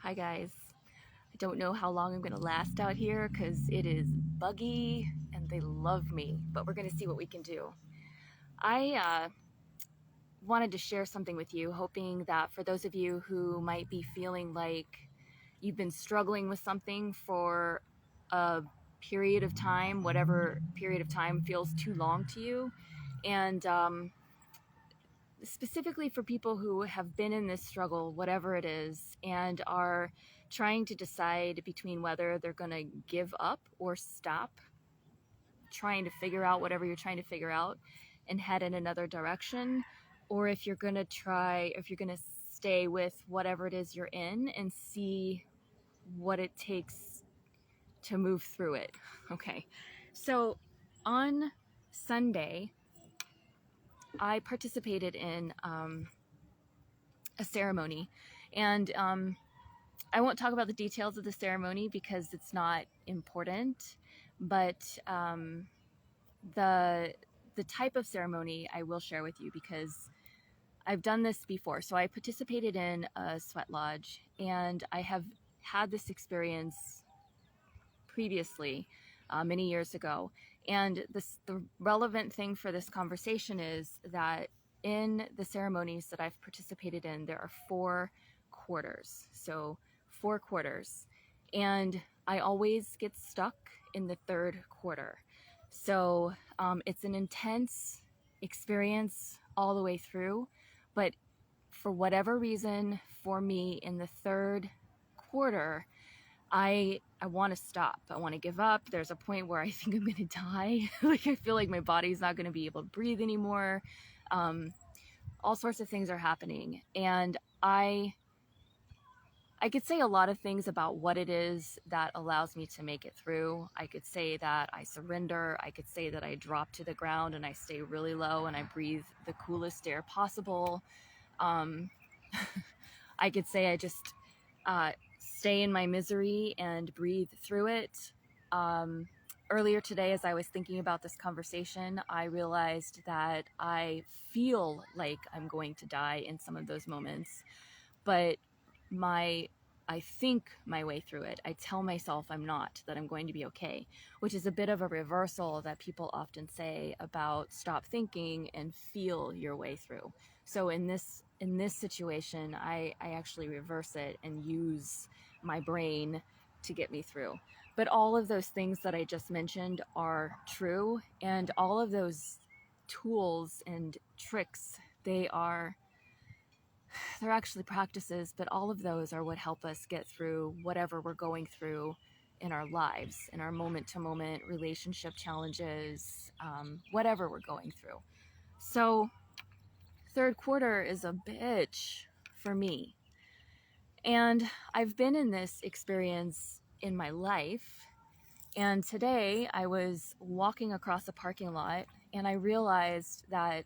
Hi guys. I don't know how long I'm going to last out here because it is buggy and they love me, but we're going to see what we can do. I wanted to share something with you, hoping that for those of you who might be feeling like you've been struggling with something for a period of time, whatever period of time feels too long to you, and specifically for people who have been in this struggle, whatever it is, and are trying to decide between whether they're going to give up or stop trying to figure out whatever you're trying to figure out and head in another direction, or if you're going to stay with whatever it is you're in and see what it takes to move through it. Okay. So on Sunday, I participated in a ceremony. And I won't talk about the details of the ceremony because it's not important, but the the type of ceremony I will share with you because I've done this before. So I participated in a sweat lodge, and I have had this experience previously, many years ago. And the relevant thing for this conversation is that in the ceremonies that I've participated in, there are 4 quarters. So 4 quarters. And I always get stuck in the third quarter. So it's an intense experience all the way through. But for whatever reason, for me, in the third quarter, I want to stop. I want to give up. There's a point where I think I'm going to die. Like I feel like my body's not going to be able to breathe anymore. Um, all sorts of things are happening, and I could say a lot of things about what it is that allows me to make it through. I could say that I surrender. I could say that I drop to the ground and I stay really low and I breathe the coolest air possible. Um, I could say I just stay in my misery and breathe through it. Um, Earlier today, as I was thinking about this conversation, I realized that I feel like I'm going to die in some of those moments, but my I think my way through it. I tell myself I'm not, that I'm going to be okay, which is a bit of a reversal that people often say about stop thinking and feel your way through. So in this situation, I actually reverse it and use my brain to get me through. But all of those things that I just mentioned are true, and all of those tools and tricks, they're actually practices, but all of those are what help us get through whatever we're going through in our lives, in our moment to moment relationship challenges, whatever we're going through. So, third quarter is a bitch for me. And I've been in this experience in my life. And today I was walking across a parking lot and I realized that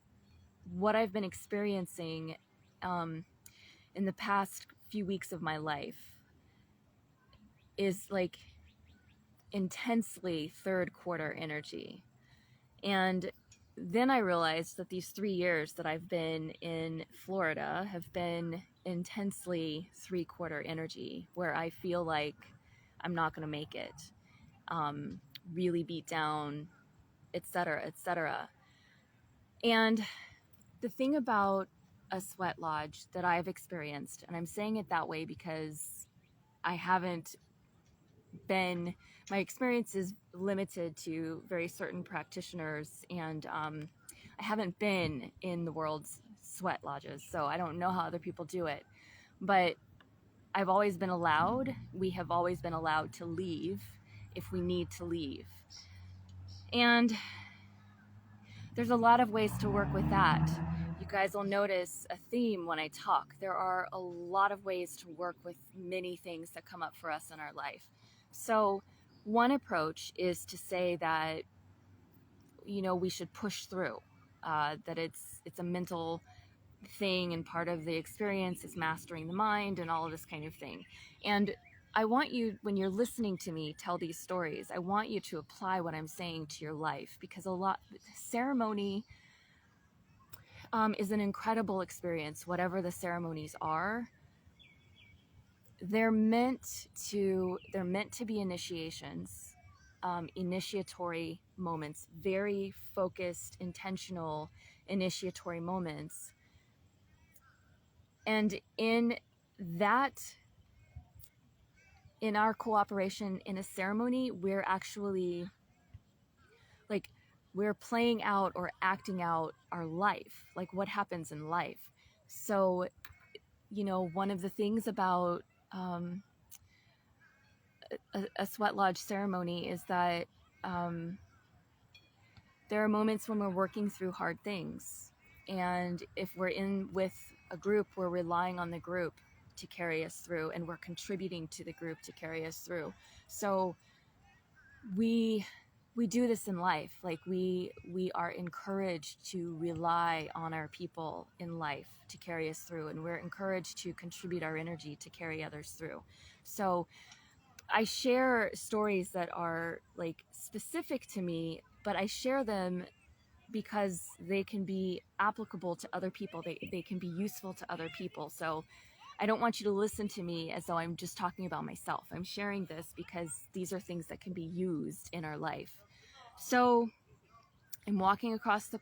what I've been experiencing um, in the past few weeks of my life is like intensely third quarter energy. And then I realized that these 3 years that I've been in Florida have been intensely 3-quarter energy, where I feel like I'm not going to make it, really beat down, etc., etc. And the thing about a sweat lodge that I've experienced, and I'm saying it that way because I haven't been, my experience is limited to very certain practitioners, and I haven't been in the world's sweat lodges, so I don't know how other people do it. But we have always been allowed to leave if we need to leave. And there's a lot of ways to work with that. You guys will notice a theme when I talk. There are a lot of ways to work with many things that come up for us in our life. So one approach is to say that, we should push through, that it's a mental thing, and part of the experience is mastering the mind and all of this kind of thing. And I want you, when you're listening to me tell these stories, I want you to apply what I'm saying to your life, because ceremony is an incredible experience, whatever the ceremonies are. they're meant to be initiations, initiatory moments, very focused, intentional initiatory moments. And in that, in our cooperation in a ceremony, we're actually like, we're playing out or acting out our life, like what happens in life. So, you know, one of the things about a sweat lodge ceremony is that there are moments when we're working through hard things. And if we're in with a group, we're relying on the group to carry us through, and we're contributing to the group to carry us through. So we do this in life. Like we are encouraged to rely on our people in life to carry us through, and we're encouraged to contribute our energy to carry others through. So I share stories that are like specific to me, but I share them because they can be applicable to other people. They can be useful to other people. So I don't want you to listen to me as though I'm just talking about myself. I'm sharing this because these are things that can be used in our life. So I'm walking across the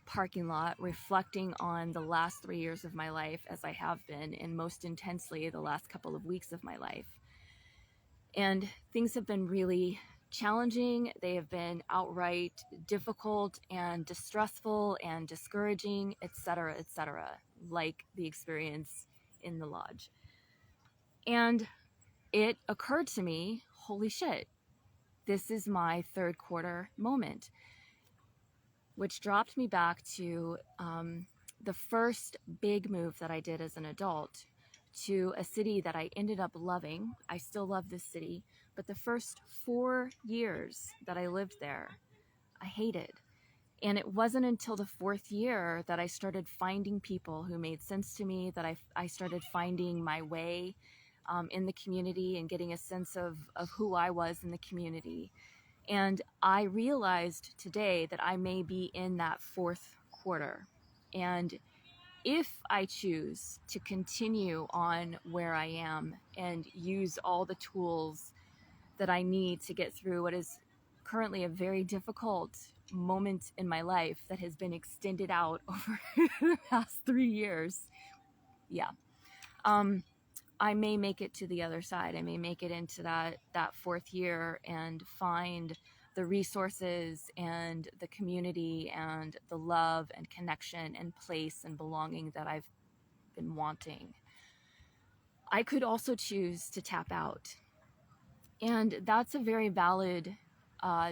parking lot, reflecting on the last 3 years of my life, as I have been, and most intensely the last couple of weeks of my life. And things have been really challenging. They have been outright difficult and distressful and discouraging, etc., like the experience in the lodge. And it occurred to me, holy shit, this is my third quarter moment, which dropped me back to the first big move that I did as an adult, to a city that I ended up loving. I still love this city, but the first 4 years that I lived there, I hated. And it wasn't until the fourth year that I started finding people who made sense to me, that I started finding my way in the community and getting a sense of who I was in the community. And I realized today that I may be in that fourth quarter. And if I choose to continue on where I am and use all the tools that I need to get through what is currently a very difficult moment in my life that has been extended out over the past 3 years, yeah, I may make it to the other side. I may make it into that fourth year and find the resources and the community and the love and connection and place and belonging that I've been wanting. I could also choose to tap out. And that's a very valid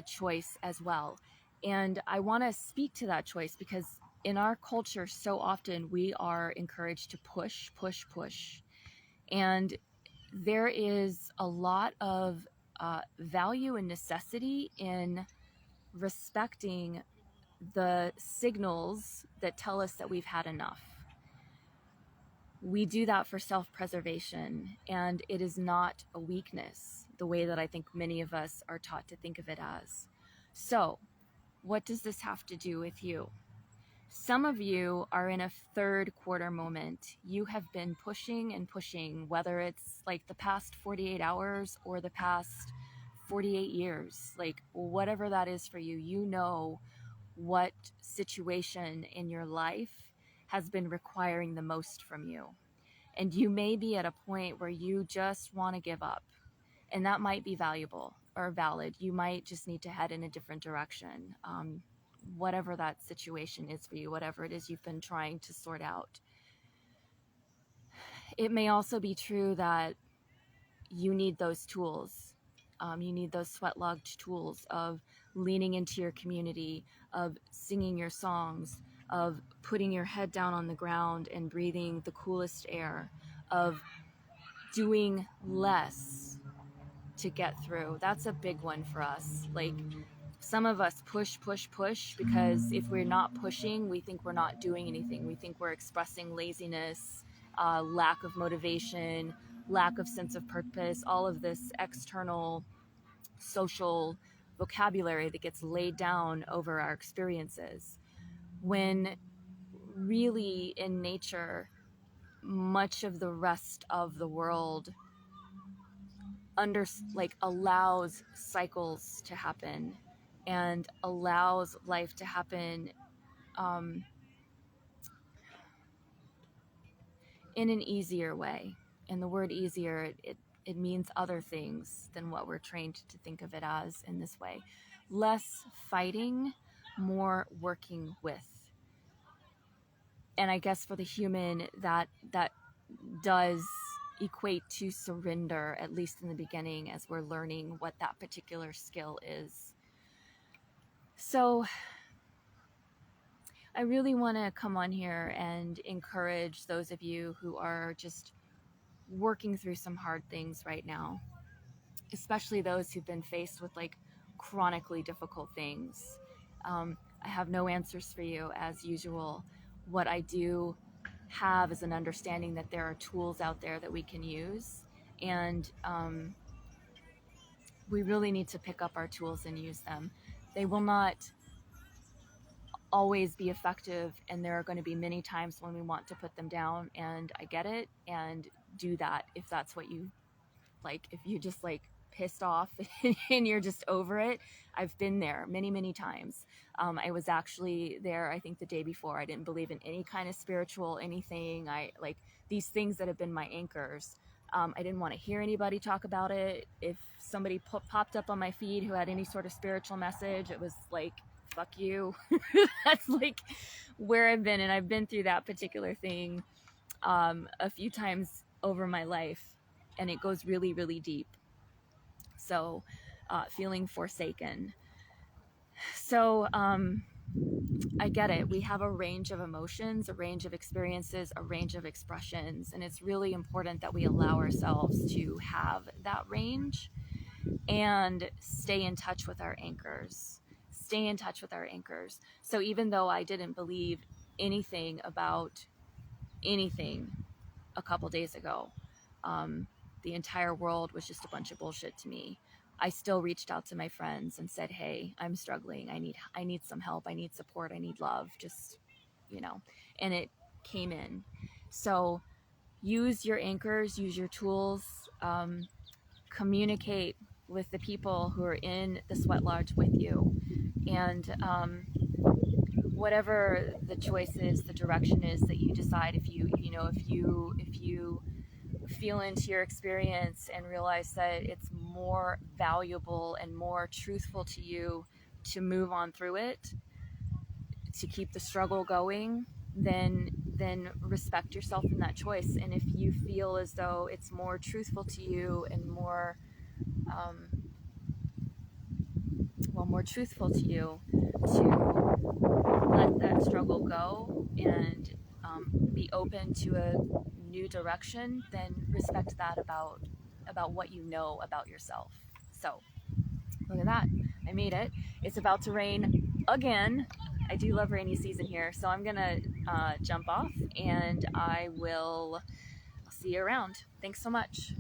choice as well. And I want to speak to that choice because in our culture, so often we are encouraged to push, push, push. And there is a lot of value and necessity in respecting the signals that tell us that we've had enough. We do that for self-preservation, and it is not a weakness the way that I think many of us are taught to think of it as. So, what does this have to do with you? Some of you are in a third quarter moment. You have been pushing and pushing, whether it's like the past 48 hours or the past 48 years, like whatever that is for you, you know what situation in your life has been requiring the most from you. And you may be at a point where you just want to give up, and that might be valuable or valid. You might just need to head in a different direction. Whatever that situation is for you, whatever it is you've been trying to sort out. It may also be true that you need those tools. You need those sweat lodge tools of leaning into your community, of singing your songs, of putting your head down on the ground and breathing the coolest air, of doing less to get through. That's a big one for us. Like, some of us push, push, push because if we're not pushing, we think we're not doing anything. We think we're expressing laziness, lack of motivation, lack of sense of purpose, all of this external social vocabulary that gets laid down over our experiences. When really in nature, much of the rest of the world allows cycles to happen and allows life to happen um, in an easier way. And the word easier, it means other things than what we're trained to think of it as in this way. Less fighting, more working with. And I guess for the human, that does equate to surrender, at least in the beginning, as we're learning what that particular skill is. So I really want to come on here and encourage those of you who are just working through some hard things right now, especially those who've been faced with like chronically difficult things. I have no answers for you as usual. What I do have is an understanding that there are tools out there that we can use, and we really need to pick up our tools and use them. They will not always be effective, and there are going to be many times when we want to put them down, and I get it, and do that if that's what you like. If you just like pissed off and you're just over it, I've been there many times. I was actually there, I think, the day before. I didn't believe in any kind of spiritual anything. I like these things that have been my anchors. I didn't want to hear anybody talk about it. If somebody popped up on my feed who had any sort of spiritual message, it was like, fuck you. That's like where I've been, and I've been through that particular thing a few times over my life, and it goes really deep. So feeling forsaken. So I get it. We have a range of emotions, a range of experiences, a range of expressions, and it's really important that we allow ourselves to have that range and stay in touch with our anchors. Stay in touch with our anchors. So even though I didn't believe anything about anything a couple days ago, the entire world was just a bunch of bullshit to me, I still reached out to my friends and said, hey, I'm struggling. I need some help. I need support. I need love. Just, and it came in. So use your anchors, use your tools, communicate with the people who are in the sweat lodge with you. And whatever the choice is, the direction is that you decide, if you feel into your experience and realize that it's more valuable and more truthful to you to move on through it, to keep the struggle going, then respect yourself in that choice. And if you feel as though it's more truthful to you and more truthful to you to let that struggle go and be open to a new direction, then respect that about what you know about yourself. So look at that, I made it. It's about to rain again. I do love rainy season here, so I'm gonna jump off, and I'll see you around. Thanks so much.